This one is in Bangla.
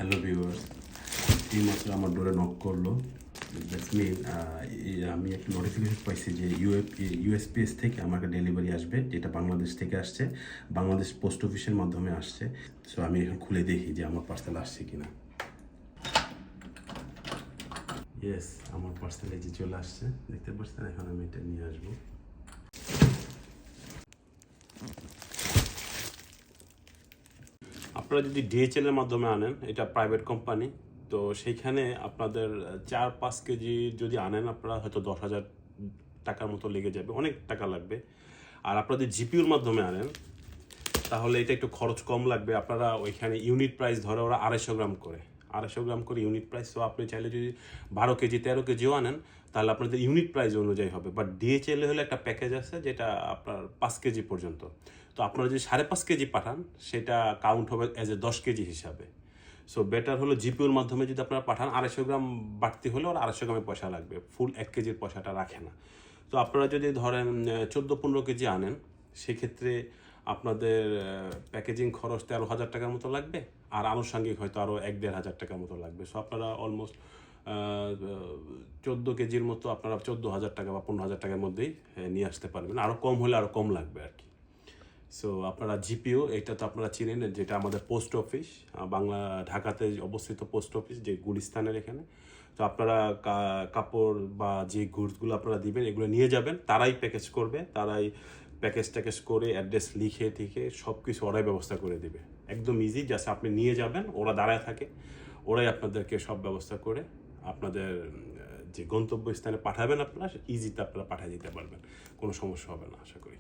হ্যালো ভিউয়ার্স, এইমাত্র আমার ডোরে নক করলো। দ্যাটস মিন আমি একটা নোটিফিকেশন পাইছি যে ইউএসপিএস থেকে আমার একটা ডেলিভারি আসবে, যেটা বাংলাদেশ থেকে আসছে, বাংলাদেশ পোস্ট অফিসের মাধ্যমে আসছে। সো আমি এখন খুলে দেখি যে আমার পার্সেল আসছে কিনা। ইয়েস, আমার পার্সেল এই যে চলে আসছে, দেখতে পাচ্ছেন। এখন আমি এটা নিয়ে আসবো। আপনারা যদি ডিএচএল এর মাধ্যমে আনেন, এটা প্রাইভেট কোম্পানি, তো সেইখানে আপনাদের 4-5 কেজি যদি আনেন, আপনারা হয়তো 10,000 টাকার মতো লেগে যাবে, অনেক টাকা লাগবে। আর আপনাদের জিপিউর মাধ্যমে আনেন, তাহলে এটা একটু খরচ কম লাগবে। আপনারা ওইখানে ইউনিট প্রাইস ধরে ওরা 250 গ্রাম করে ইউনিট প্রাইস। তো আপনি চাইলে যদি 12 কেজি 13 কেজিও আনেন, তাহলে আপনাদের ইউনিট প্রাইস অনুযায়ী হবে। বাট ডিএচএল হলে একটা প্যাকেজ আছে যেটা আপনার 5 কেজি পর্যন্ত। তো আপনারা যদি 5.5 কেজি পাঠান, সেটা কাউন্ট হবে অ্যাজ এ 10 কেজি হিসাবে। সো বেটার হলো জিপিওর মাধ্যমে যদি আপনারা পাঠান, 250 গ্রাম বাড়তি হলে ওর 250 গ্রামের পয়সা লাগবে, ফুল 1 কেজির পয়সাটা রাখে না। তো আপনারা যদি ধরেন 14-15 কেজি আনেন, সেক্ষেত্রে আপনাদের প্যাকেজিং খরচ 13,000 টাকার মতো লাগবে, আর আনুষঙ্গিক হয়তো আরও 1-1.5 হাজার টাকার মতো লাগবে। সো আপনারা অলমোস্ট 14 কেজির মতো আপনারা 14,000 টাকা বা 15,000 টাকার মধ্যেই নিয়ে আসতে পারবেন। আরও কম হলে আরও কম লাগবে আর কি। সো আপনারা জিপিও, এটা তো আপনারা চিনেন, যেটা আমাদের পোস্ট অফিস, ঢাকাতে অবস্থিত পোস্ট অফিস, যে গুলিস্তানের এখানে। তো আপনারা কাপড় বা যে গুডসগুলো আপনারা দিবেন, এগুলো নিয়ে যাবেন, তারাই প্যাকেজ করবে, তারাই প্যাকেজ করে অ্যাড্রেস লিখে টিখে সব কিছু ওরাই ব্যবস্থা করে দিবে। একদম ইজি, জাস্ট আপনি নিয়ে যাবেন, ওরা দাঁড়ায় থাকে, ওরাই আপনাদেরকে সব ব্যবস্থা করে আপনাদের যে গন্তব্যস্থানে পাঠাবেন, আপনারা ইজিতে আপনারা পাঠিয়ে দিতে পারবেন, কোনো সমস্যা হবে না আশা করি।